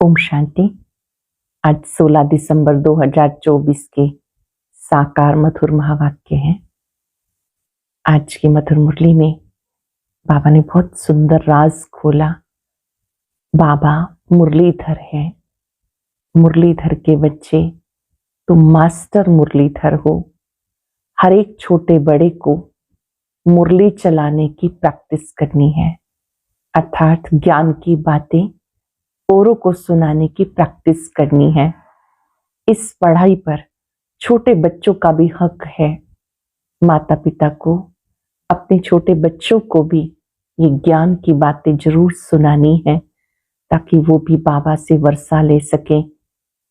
ओम शांति। आज 16 दिसंबर 2024 के साकार मधुर महावाक्य हैं। आज की मधुर मुरली में बाबा ने बहुत सुंदर राज खोला। बाबा मुरलीधर है। मुरलीधर के बच्चे, तुम मास्टर मुरलीधर हो। हर एक छोटे बड़े को मुरली चलाने की प्रैक्टिस करनी है, अर्थात ज्ञान की बातें औरों को सुनाने की प्रैक्टिस करनी है। इस पढ़ाई पर छोटे बच्चों का भी हक है। माता पिता को अपने छोटे बच्चों को भी ये ज्ञान की बातें जरूर सुनानी है, ताकि वो भी बाबा से वर्षा ले सकें,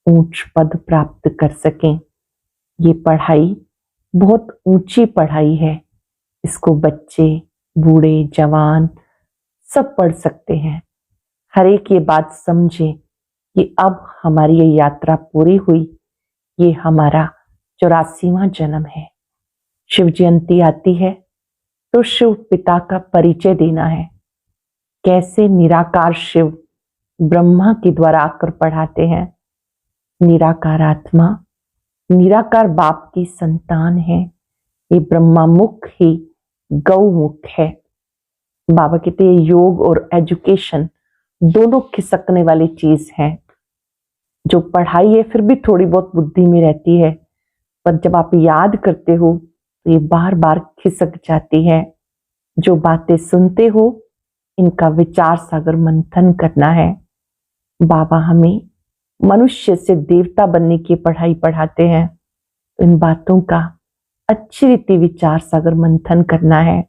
ऊंच पद प्राप्त कर सकें। ये पढ़ाई बहुत ऊंची पढ़ाई है। इसको बच्चे, बूढ़े, जवान सब पढ़ सकते हैं। हर एक ये बात समझे कि अब हमारी ये यात्रा पूरी हुई। ये हमारा 84वां जन्म है। शिव जयंती आती है तो शिव पिता का परिचय देना है। कैसे निराकार शिव ब्रह्मा के द्वारा आकर पढ़ाते हैं। निराकार आत्मा निराकार बाप की संतान है। ये ब्रह्मा मुख ही गौमुख है। बाबा कहते हैं योग और एजुकेशन दोनों खिसकने वाली चीज है। जो पढ़ाई है फिर भी थोड़ी बहुत बुद्धि में रहती है, पर जब आप याद करते हो तो ये बार बार खिसक जाती है। जो बातें सुनते हो इनका विचार सागर मंथन करना है। बाबा हमें मनुष्य से देवता बनने की पढ़ाई पढ़ाते हैं, तो इन बातों का अच्छी रीति विचार सागर मंथन करना है।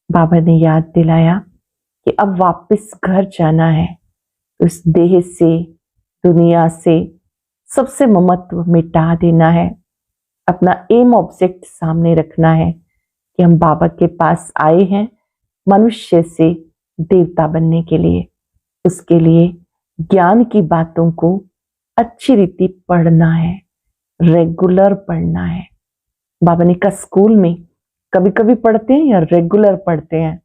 बाबा ने याद दिलाया कि अब वापस घर जाना है, तो इस देह से, दुनिया से सबसे ममत्व मिटा देना है। अपना एम ऑब्जेक्ट सामने रखना है कि हम बाबा के पास आए हैं मनुष्य से देवता बनने के लिए। उसके लिए ज्ञान की बातों को अच्छी रीति पढ़ना है, रेगुलर पढ़ना है। बाबा ने कहा स्कूल में कभी कभी पढ़ते हैं या रेगुलर पढ़ते हैं।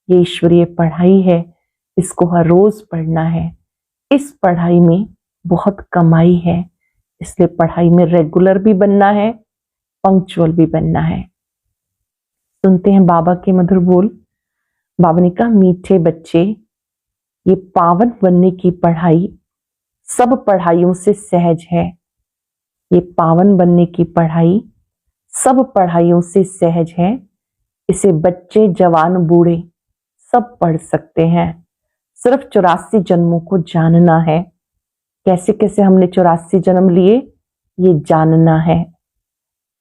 ये ईश्वरीय पढ़ाई है, इसको हर रोज पढ़ना है। इस पढ़ाई में बहुत कमाई है, इसलिए पढ़ाई में रेगुलर भी बनना है, पंक्चुअल भी बनना है। सुनते हैं बाबा के मधुर बोल। बाबा ने कहा मीठे बच्चे, ये पावन बनने की पढ़ाई सब पढ़ाइयों से सहज है। ये पावन बनने की पढ़ाई सब पढ़ाइयों से सहज है। इसे बच्चे, जवान, बूढ़े सब पढ़ सकते हैं। सिर्फ 84 जन्मों को जानना है। कैसे कैसे हमने 84 जन्म लिए ये जानना है।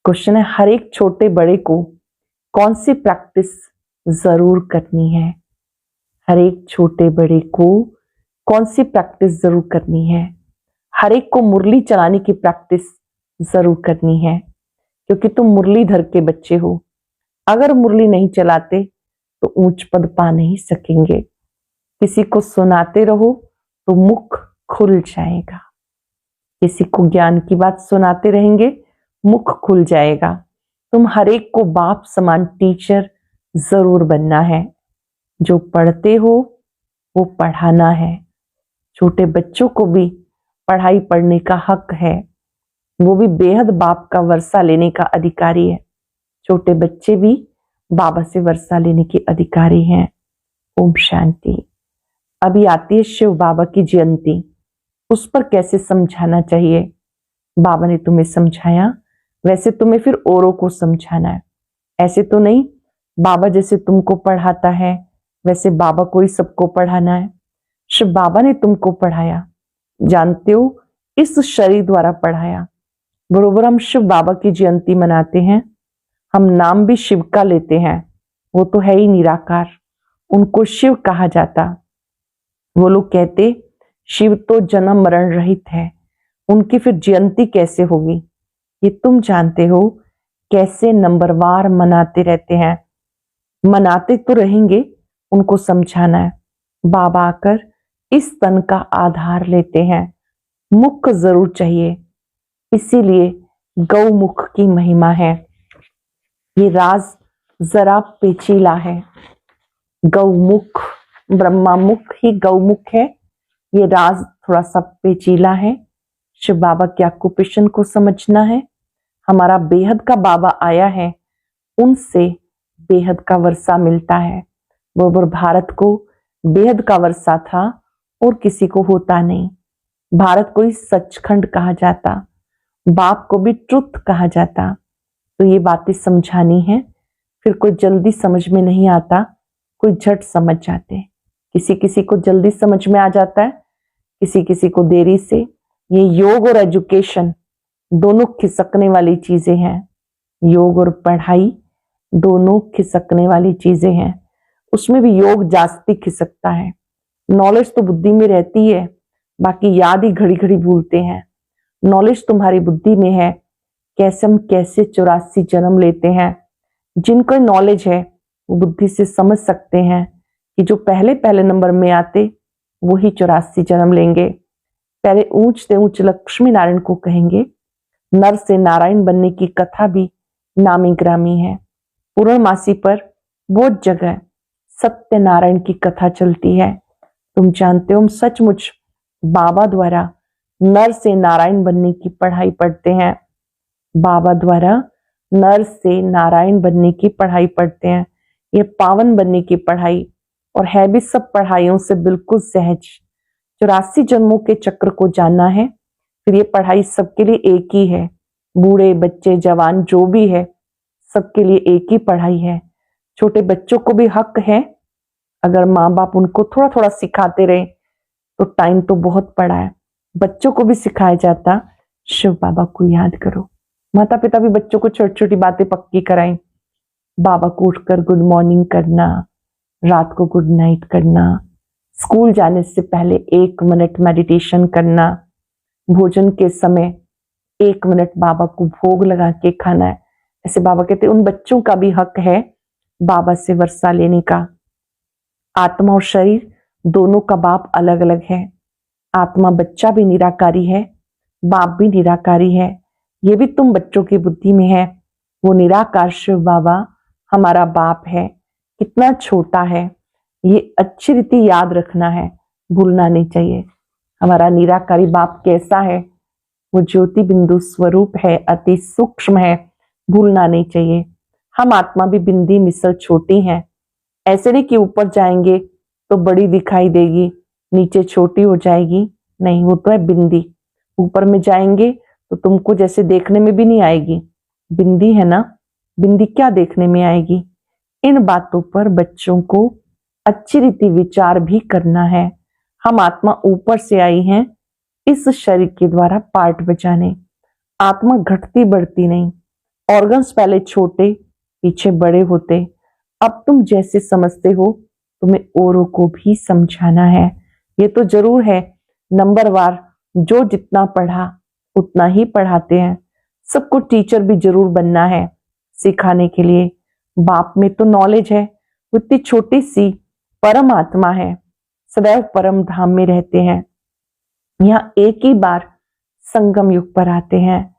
क्वेश्चन है हर एक छोटे बड़े को कौन सी प्रैक्टिस जरूर करनी है। हर एक छोटे बड़े को कौन सी प्रैक्टिस जरूर करनी है। हर एक को मुरली चलाने की प्रैक्टिस जरूर करनी है, क्योंकि तुम मुरलीधर के बच्चे हो। अगर मुरली नहीं चलाते तो ऊंच पद पा नहीं सकेंगे। किसी को सुनाते रहो तो मुख खुल जाएगा। किसी को ज्ञान की बात सुनाते रहेंगे, मुख खुल जाएगा। तुम हर एक को बाप समान टीचर जरूर बनना है। जो पढ़ते हो वो पढ़ाना है। छोटे बच्चों को भी पढ़ाई पढ़ने का हक है। वो भी बेहद बाप का वर्षा लेने का अधिकारी है। छोटे बच्चे भी बाबा से वर्षा लेने के अधिकारी हैं। ओम शांति। अभी आती है शिव बाबा की जयंती, उस पर कैसे समझाना चाहिए। बाबा ने तुम्हें समझाया, वैसे तुम्हें फिर औरों को समझाना है। ऐसे तो नहीं बाबा जैसे तुमको पढ़ाता है वैसे बाबा को ही सबको पढ़ाना है। शिव बाबा ने तुमको पढ़ाया, जानते हो, इस शरीर द्वारा पढ़ाया। बरोबर हम शिव बाबा की जयंती मनाते हैं। हम नाम भी शिव का लेते हैं। वो तो है ही निराकार, उनको शिव कहा जाता। वो लोग कहते शिव तो जन्म मरण रहित है, उनकी फिर जयंती कैसे होगी। ये तुम जानते हो कैसे नंबरवार मनाते रहते हैं। मनाते तो रहेंगे, उनको समझाना है। बाबा आकर इस तन का आधार लेते हैं, मुख जरूर चाहिए। इसीलिए गौमुख की महिमा है। ये राज जरा पेचीला है। गौमुख, ब्रह्मा मुख ही गौमुख है, ये राज थोड़ा सा पेचीला है। शिव बाबा के ऑक्यूपेशन को समझना है। हमारा बेहद का बाबा आया है, उनसे बेहद का वर्षा मिलता है। वो भारत को बेहद का वर्षा था और किसी को होता नहीं। भारत को ही सचखंड कहा जाता, बाप को भी ट्रुथ कहा जाता। तो ये बातें समझानी है। फिर कोई जल्दी समझ में नहीं आता, कोई झट समझ जाते। किसी किसी को जल्दी समझ में आ जाता है, किसी किसी को देरी से। ये योग और एजुकेशन दोनों खिसकने वाली चीजें हैं। योग और पढ़ाई दोनों खिसकने वाली चीजें हैं। उसमें भी योग जास्ती खिसकता है। नॉलेज तो बुद्धि में रहती है, बाकी याद ही घड़ी घड़ी भूलते हैं। नॉलेज तुम्हारी बुद्धि में है, कैसे हम कैसे 84 जन्म लेते हैं। जिनको नॉलेज है वो बुद्धि से समझ सकते हैं कि जो पहले पहले नंबर में आते वही 84 जन्म लेंगे। पहले ऊंच से ऊंच लक्ष्मी नारायण को कहेंगे। नर से नारायण बनने की कथा भी नामी ग्रामी है। पूर्णमासी पर बहुत जगह सत्यनारायण की कथा चलती है। तुम जानते हो, हम सचमुच बाबा द्वारा नर से नारायण बनने की पढ़ाई पढ़ते हैं। बाबा द्वारा नर से नारायण बनने की पढ़ाई पढ़ते हैं। ये पावन बनने की पढ़ाई, और है भी सब पढ़ाइयों से बिल्कुल सहज। 84 जन्मों के चक्र को जानना है। फिर ये पढ़ाई सबके लिए एक ही है। बूढ़े बच्चे जवान जो भी है, सबके लिए एक ही पढ़ाई है। छोटे बच्चों को भी हक है, अगर माँ बाप उनको थोड़ा थोड़ा सिखाते रहे तो टाइम तो बहुत पड़ा है। बच्चों को भी सिखाया जाता, शिव बाबा को याद करो। माता पिता भी बच्चों को छोटी छोटी बातें पक्की कराएं। बाबा को उठकर गुड मॉर्निंग करना, रात को गुड नाइट करना, स्कूल जाने से पहले 1 मिनट मेडिटेशन करना, भोजन के समय 1 मिनट बाबा को भोग लगा के खाना है। ऐसे बाबा कहते हैं उन बच्चों का भी हक है बाबा से वर्षा लेने का। आत्मा और शरीर दोनों का बाप अलग अलग है। आत्मा बच्चा भी निराकारी है, बाप भी निराकारी है। ये भी तुम बच्चों की बुद्धि में है। वो निराकार शिव बाबा हमारा बाप है। कितना छोटा है, ये अच्छी रीति याद रखना है, भूलना नहीं चाहिए। हमारा निराकारी बाप कैसा है, वो ज्योति बिंदु स्वरूप है, अति सूक्ष्म है, भूलना नहीं चाहिए। हम आत्मा भी बिंदी मिसल छोटी हैं। ऐसे नहीं कि ऊपर जाएंगे तो बड़ी दिखाई देगी, नीचे छोटी हो जाएगी, नहीं, वो तो है बिंदी। ऊपर में जाएंगे तो तुमको जैसे देखने में भी नहीं आएगी, बिंदी है ना, बिंदी क्या देखने में आएगी। इन बातों पर बच्चों को अच्छी रीति विचार भी करना है। हम आत्मा ऊपर से आई हैं इस शरीर के द्वारा पार्ट बजाने। आत्मा घटती बढ़ती नहीं। ऑर्गन्स पहले छोटे पीछे बड़े होते। अब तुम जैसे समझते हो तुम्हें औरों को भी समझाना है। ये तो जरूर है, नंबरवार जो जितना पढ़ा उतना ही पढ़ाते हैं। सबको टीचर भी जरूर बनना है सिखाने के लिए। बाप में तो नॉलेज है, वो इतनी छोटी सी परमात्मा है, सदैव परम धाम में रहते हैं। यहाँ एक ही बार संगम युग पर आते हैं।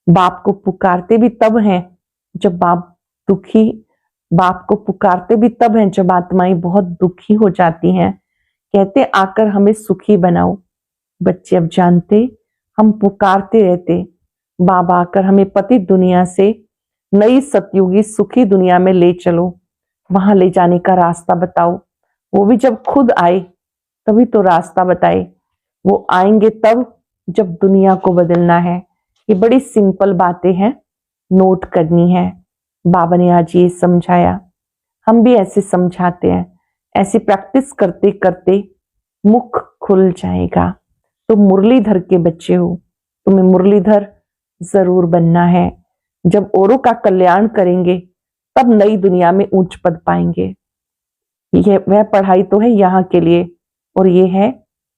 बाप को पुकारते भी तब हैं जब बाप दुखी, बाप को पुकारते भी तब हैं जब आत्माएं बहुत दुखी हो जाती हैं। कहते आकर हमें सुखी बनाओ। बच्चे अब जानते, हम पुकारते रहते, बाबा आकर हमें पतित दुनिया से नई सतयुगी सुखी दुनिया में ले चलो, वहां ले जाने का रास्ता बताओ। वो भी जब खुद आए तभी तो रास्ता बताए। वो आएंगे तब जब दुनिया को बदलना है। ये बड़ी सिंपल बातें हैं, नोट करनी है। बाबा ने आज ये समझाया, हम भी ऐसे समझाते हैं। ऐसी प्रैक्टिस करते करते मुख खुल जाएगा। तुम मुरलीधर के बच्चे हो, तुम्हें मुरलीधर जरूर बनना है। जब औरों का कल्याण करेंगे तब नई दुनिया में ऊंच पद पाएंगे। यह वह पढ़ाई तो है यहाँ के लिए, और ये है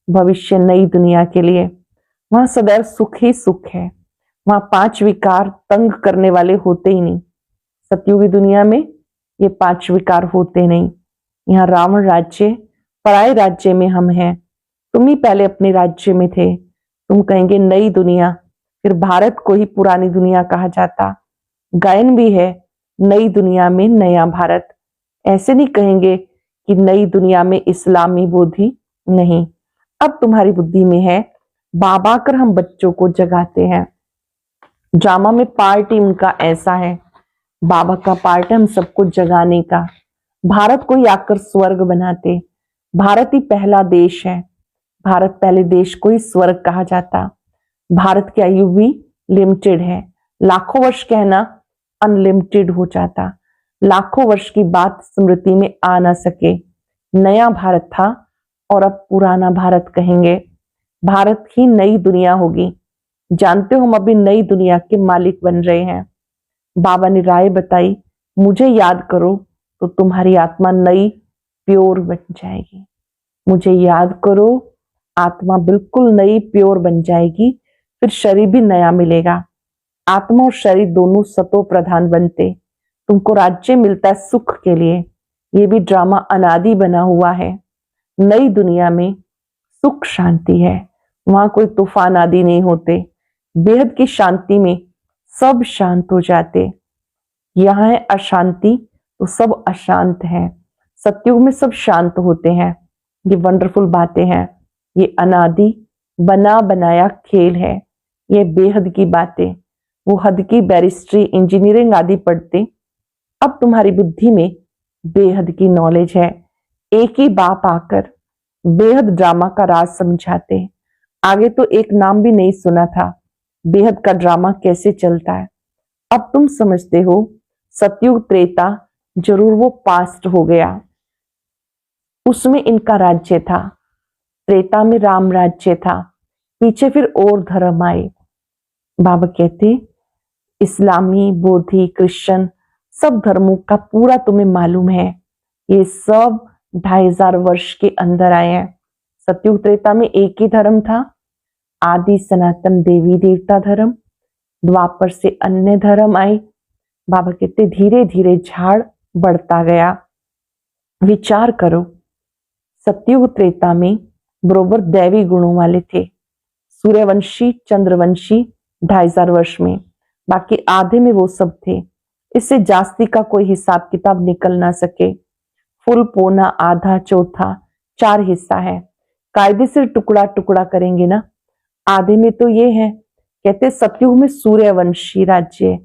भविष्य नई दुनिया के लिए। वहां सदैव सुख ही सुख है। वहां 5 विकार तंग करने वाले होते ही नहीं। सतयुगी दुनिया में ये 5 विकार होते नहीं। यहाँ रावण राज्य, पराये राज्य में हम हैं। तुम ही पहले अपने राज्य में थे। तुम कहेंगे नई दुनिया, फिर भारत को ही पुरानी दुनिया कहा जाता। गायन भी है, नई दुनिया में नया भारत। ऐसे नहीं कहेंगे कि नई दुनिया में इस्लामी बोधी, नहीं, अब तुम्हारी बुद्धि में है बाबा कर हम बच्चों को जगाते हैं। ड्रामा में पार्ट ही उनका ऐसा है, बाबा का पार्ट है हम सबको जगाने का। भारत को ही आकर स्वर्ग बनाते। भारत ही पहला देश है, भारत पहले देश को ही स्वर्ग कहा जाता। भारत की आयु भी लिमिटेड है, लाखों वर्ष कहना अनलिमिटेड हो जाता। लाखों वर्ष की बात स्मृति में आ ना सके। नया भारत था और अब पुराना भारत कहेंगे। भारत ही नई दुनिया होगी। जानते हो हम अभी नई दुनिया के मालिक बन रहे हैं। बाबा ने राय बताई, मुझे याद करो तो तुम्हारी आत्मा नई प्योर बन जाएगी। मुझे याद करो, आत्मा बिल्कुल नई प्योर बन जाएगी, फिर शरीर भी नया मिलेगा। आत्मा और शरीर दोनों सतो प्रधान बनते। तुमको राज्य मिलता है सुख के लिए। ये भी ड्रामा अनादि बना हुआ है। नई दुनिया में सुख शांति है, वहां कोई तूफान आदि नहीं होते। बेहद की शांति में सब शांत हो जाते। यहाँ है अशांति तो सब अशांत है। सतयुग में सब शांत होते हैं। ये वंडरफुल बातें हैं। ये अनादि बना बनाया खेल है। ये बेहद की बातें। वो हद की बैरिस्ट्री इंजीनियरिंग आदि पढ़ते। अब तुम्हारी बुद्धि में बेहद की नॉलेज है। एक ही बाप आकर बेहद ड्रामा का राज समझाते। आगे तो एक नाम भी नहीं सुना था बेहद का ड्रामा कैसे चलता है। अब तुम समझते हो सतयुग त्रेता जरूर वो पास्ट हो गया, उसमें इनका राज्य था। त्रेता में राम राज्य था, पीछे फिर और धर्म आए। बाबा कहते इस्लामी, बौद्धी, क्रिश्चियन सब धर्मों का पूरा तुम्हें मालूम है। ये सब 2500 वर्ष के अंदर आए हैं। सतयुग त्रेता में एक ही धर्म था, आदि सनातन देवी देवता धर्म। द्वापर से अन्य धर्म आए। बाबा कहते धीरे धीरे झाड़ बढ़ता गया। विचार करो, सतयुग त्रेता में बरोबर दैवी गुणों वाले थे। सूर्यवंशी, चंद्रवंशी 2500 वर्ष में, बाकी आधे में वो सब थे। इससे जास्ती का कोई हिसाब किताब निकल ना सके। फुल, पौना, आधा, चौथा 4 हिस्सा है। कायदे से टुकड़ा टुकड़ा करेंगे ना। आधे में तो ये है, कहते सतयुग में सूर्यवंशी राज्य,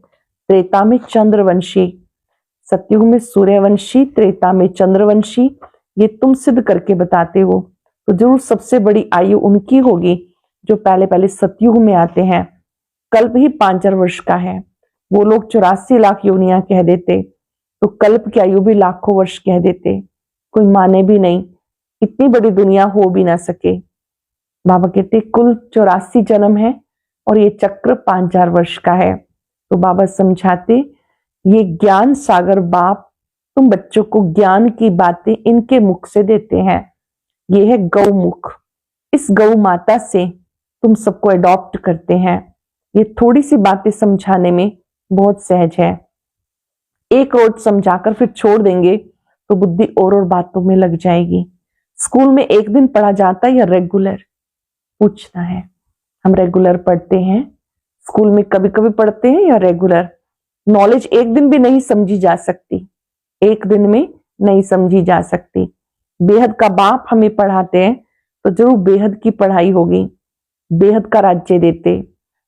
त्रेता में चंद्रवंशी। सतयुग में सूर्यवंशी, त्रेता में चंद्रवंशी। ये तुम सिद्ध करके बताते हो तो जरूर सबसे बड़ी आयु उनकी होगी जो पहले पहले सतयुग में आते हैं। कल्प ही 5000 वर्ष का है। वो लोग 84 लाख योनियां कह देते तो कल्प की आयु भी लाखों वर्ष कह देते। कोई माने भी नहीं, इतनी बड़ी दुनिया हो भी ना सके। बाबा कहते कुल 84 जन्म है और ये चक्र 5000 वर्ष का है। तो बाबा समझाते ये ज्ञान सागर बाप तुम बच्चों को ज्ञान की बातें इनके मुख से देते हैं। ये है गौमुख। इस गौ माता से तुम सबको अडॉप्ट करते हैं। ये थोड़ी सी बातें समझाने में बहुत सहज है। एक रोज समझाकर फिर छोड़ देंगे तो बुद्धि और बातों में लग जाएगी। स्कूल में एक दिन पढ़ा जाता है या रेगुलर, पूछना है। हम रेगुलर पढ़ते हैं, स्कूल में कभी कभी पढ़ते हैं या रेगुलर। नॉलेज एक दिन भी नहीं समझी जा सकती, एक दिन में नहीं समझी जा सकती। बेहद का बाप हमें पढ़ाते हैं तो जरूर बेहद की पढ़ाई होगी। बेहद का राज्य देते।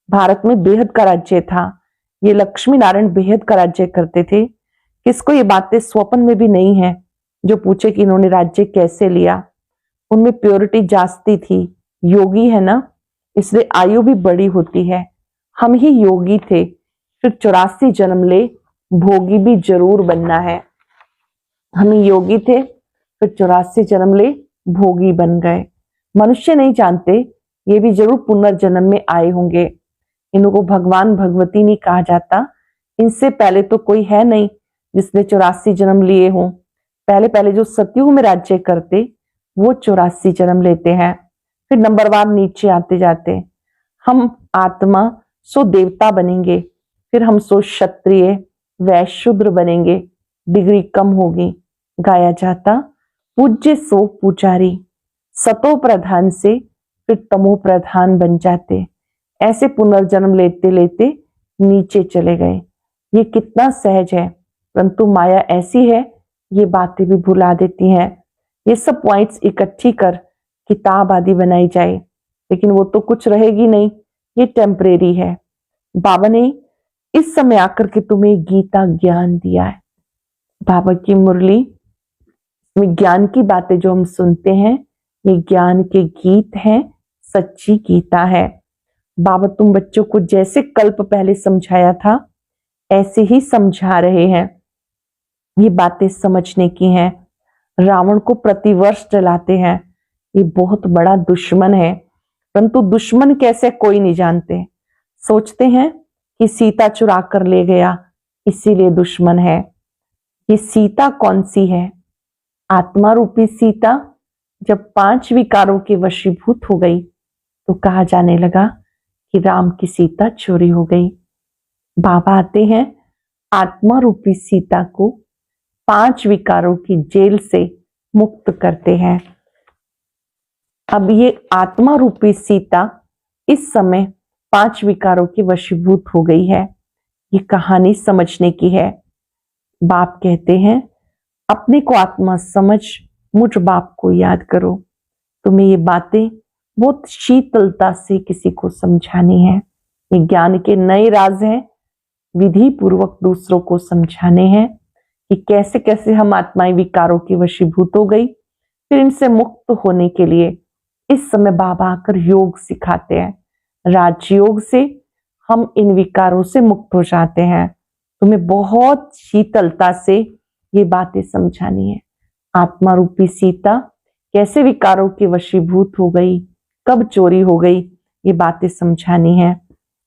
भारत में बेहद का राज्य था। ये लक्ष्मी नारायण बेहद का राज्य करते थे। किसको ये बातें स्वप्न में भी नहीं है जो पूछे कि इन्होंने राज्य कैसे लिया। उनमें प्योरिटी जास्ती थी। योगी है ना, इसलिए आयु भी बड़ी होती है। हम ही योगी थे, फिर 84 जन्म ले, भोगी भी जरूर बनना है। हम ही योगी थे, फिर 84 जन्म ले, भोगी बन गए। मनुष्य नहीं जानते, ये भी जरूर पुनर्जन्म में आए होंगे। इनको भगवान भगवती नहीं कहा जाता। इनसे पहले तो कोई है नहीं जिसने 84 जन्म लिए हों। पहले पहले जो सतयुग में राज्य करते वो 84 जन्म लेते हैं, फिर नंबरवार नीचे आते जाते। हम आत्मा सो देवता बनेंगे, फिर हम सो क्षत्रिय वैश्य शूद्र बनेंगे, डिग्री कम होगी। गाया जाता पूज्य सो पुजारी, सतो प्रधान से फिर तमो प्रधान बन जाते। ऐसे पुनर्जन्म लेते लेते नीचे चले गए। ये कितना सहज है, परंतु माया ऐसी है ये बातें भी भुला देती हैं। ये सब पॉइंट्स इकट्ठी कर किताब आदि बनाई जाए, लेकिन वो तो कुछ रहेगी नहीं, ये टेम्परेरी है। बाबा ने इस समय आकर के तुम्हें गीता ज्ञान दिया है। बाबा की मुरली में ज्ञान की बातें जो हम सुनते हैं, ये ज्ञान के गीत हैं, सच्ची गीता है। बाबा तुम बच्चों को जैसे कल्प पहले समझाया था ऐसे ही समझा रहे हैं। ये बातें समझने की हैं। रावण को प्रतिवर्ष जलाते हैं, ये बहुत बड़ा दुश्मन है, परंतु दुश्मन कैसे कोई नहीं जानते। सोचते हैं कि सीता चुरा कर ले गया इसीलिए दुश्मन है। ये सीता कौन सी है? आत्मा रूपी सीता जब 5 विकारों के वशीभूत हो गई तो कहा जाने लगा कि राम की सीता चोरी हो गई। बाबा आते हैं, आत्मा रूपी सीता को 5 विकारों की जेल से मुक्त करते हैं। अब ये आत्मा रूपी सीता इस समय 5 विकारों की वशीभूत हो गई है। ये कहानी समझने की है। बाप कहते हैं अपने को आत्मा समझ मुझ बाप को याद करो। तुम्हें ये बातें बहुत शीतलता से किसी को समझानी है। ये ज्ञान के नए राज हैं, विधि पूर्वक दूसरों को समझाने हैं कि कैसे कैसे हम आत्माएं विकारों की वशीभूत हो गई, फिर इनसे मुक्त होने के लिए इस समय बाबा आकर योग सिखाते हैं। राजयोग से हम इन विकारों से मुक्त हो जाते हैं। तुम्हें बहुत शीतलता से ये बातें समझानी है। आत्मा रूपी सीता कैसे विकारों की वशीभूत हो गई, कब चोरी हो गई, ये बातें समझानी है।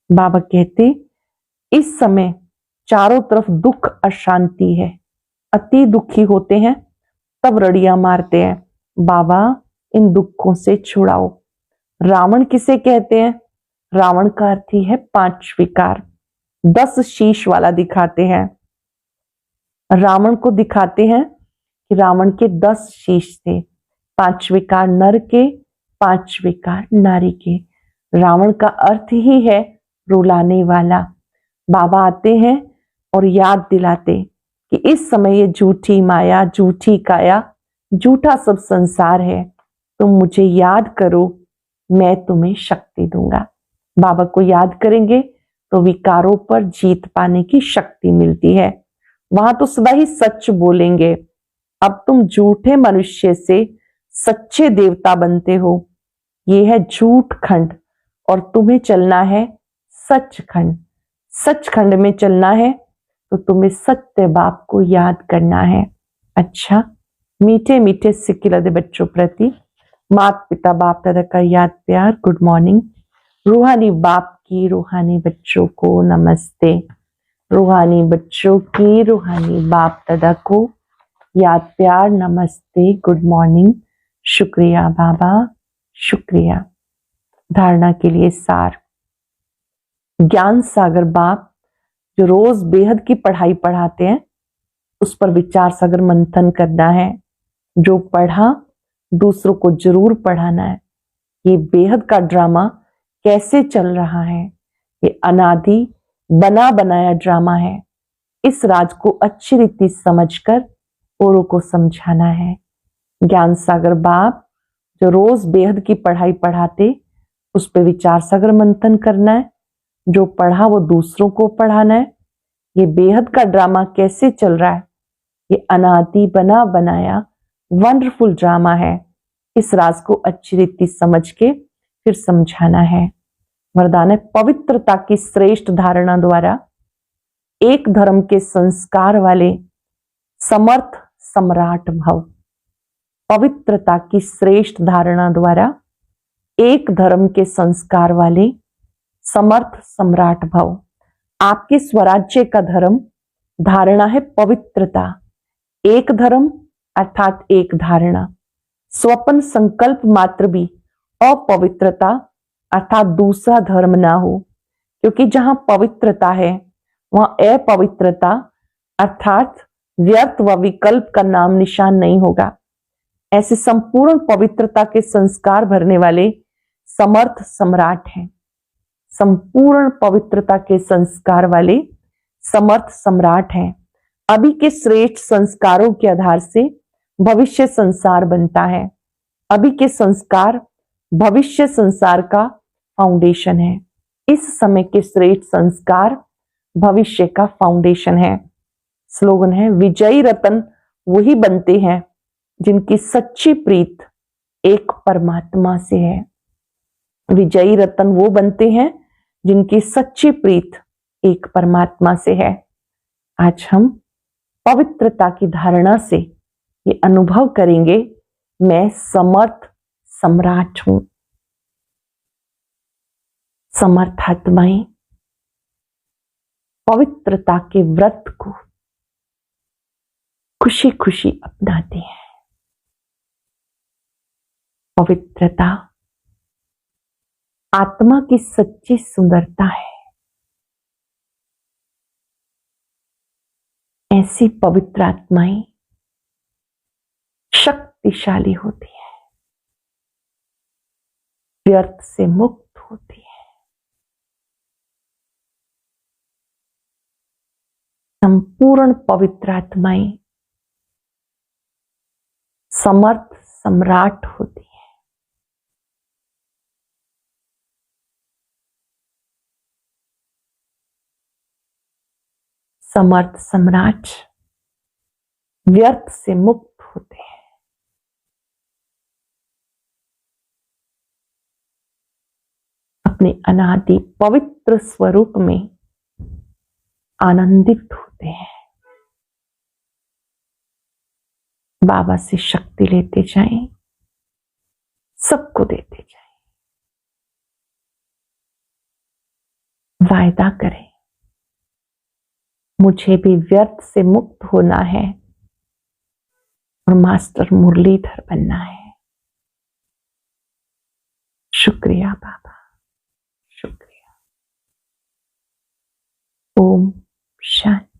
बाबा कहते इस समय चारों तरफ दुख अशांति है, अति दुखी होते हैं तब रड़ियां मारते हैं, बाबा इन दुखों से छुड़ाओ। रावण किसे कहते हैं? रावण का अर्थ ही है 5 विकार। 10 शीश वाला दिखाते हैं। रावण को दिखाते हैं कि रावण के 10 शीश थे, 5 विकार नर के, 5 विकार नारी के। रावण का अर्थ ही है रुलाने वाला। बाबा आते हैं और याद दिलाते कि इस समय ये झूठी माया, झूठी काया, झूठा सब संसार है, तुम मुझे याद करो, मैं तुम्हें शक्ति दूंगा। बाबा को याद करेंगे तो विकारों पर जीत पाने की शक्ति मिलती है। वहां तो सदा ही सच बोलेंगे। अब तुम झूठे मनुष्य से सच्चे देवता बनते हो। ये है झूठ खंड और तुम्हें चलना है सचखंड। सचखंड में चलना है तो तुम्हें सत्य बाप को याद करना है। अच्छा, मीठे मीठे सिक्किलदे बच्चों प्रति माता पिता बाप दादा का याद प्यार, गुड मॉर्निंग। रूहानी बाप की रूहानी बच्चों को नमस्ते। रूहानी बच्चों की रूहानी बाप दादा को याद प्यार, नमस्ते, गुड मॉर्निंग। शुक्रिया बाबा, शुक्रिया। धारणा के लिए सार। ज्ञान सागर बाप जो रोज बेहद की पढ़ाई पढ़ाते हैं, उस पर विचार सागर मंथन करना है। जो पढ़ा दूसरों को जरूर पढ़ाना है। ये बेहद का ड्रामा कैसे चल रहा है, ये अनादि बना बनाया ड्रामा है। इस राज को अच्छी रीति समझकर औरों को समझाना है। ज्ञान सागर बाप जो रोज बेहद की पढ़ाई पढ़ाते, उस पर विचार सागर मंथन करना है। जो पढ़ा वो दूसरों को पढ़ाना है। ये बेहद का ड्रामा कैसे चल रहा है, ये अनादि बना बनाया वंडरफुल ड्रामा है। इस राज को अच्छी रीति समझ के फिर समझाना है। वरदान है पवित्रता की श्रेष्ठ धारणा द्वारा एक धर्म के संस्कार वाले समर्थ सम्राट भव। पवित्रता की श्रेष्ठ धारणा द्वारा एक धर्म के संस्कार वाले समर्थ सम्राट भव। आपके स्वराज्य का धर्म धारणा है पवित्रता। एक धर्म अर्थात एक धारणा। स्वप्न संकल्प मात्र भी अपवित्रता अर्थात दूसरा धर्म ना हो, क्योंकि जहां पवित्रता है वहां अपवित्रता अर्थात व्यर्थ व विकल्प का नाम निशान नहीं होगा। ऐसे संपूर्ण पवित्रता के संस्कार भरने वाले समर्थ सम्राट हैं। संपूर्ण पवित्रता के संस्कार वाले समर्थ सम्राट हैं। अभी के श्रेष्ठ संस्कारों के आधार से भविष्य संसार बनता है। अभी के संस्कार भविष्य संसार का फाउंडेशन है। इस समय के श्रेष्ठ संस्कार भविष्य का फाउंडेशन है। स्लोगन है, विजयी रतन वही बनते हैं जिनकी सच्ची प्रीत एक परमात्मा से है। विजयी रतन वो बनते हैं जिनकी सच्ची प्रीत एक परमात्मा से है। आज हम पवित्रता की धारणा से ये अनुभव करेंगे, मैं समर्थ सम्राट हूं। समर्थ आत्माएं पवित्रता के व्रत को खुशी खुशी अपनाते हैं। पवित्रता आत्मा की सच्ची सुंदरता है। ऐसी पवित्र आत्माएं शक्तिशाली होती है, व्यर्थ से मुक्त होती है, संपूर्ण पवित्र आत्माएं समर्थ सम्राट होती है। समर्थ सम्राट व्यर्थ से मुक्त होते हैं। अपने अनादि पवित्र स्वरूप में आनंदित होते हैं। बाबा से शक्ति लेते जाएं, सबको देते जाएं। वायदा करें, मुझे भी व्यर्थ से मुक्त होना है और मास्टर मुरलीधर बनना है। शुक्रिया बाबा, शुक्रिया। ओम शांति।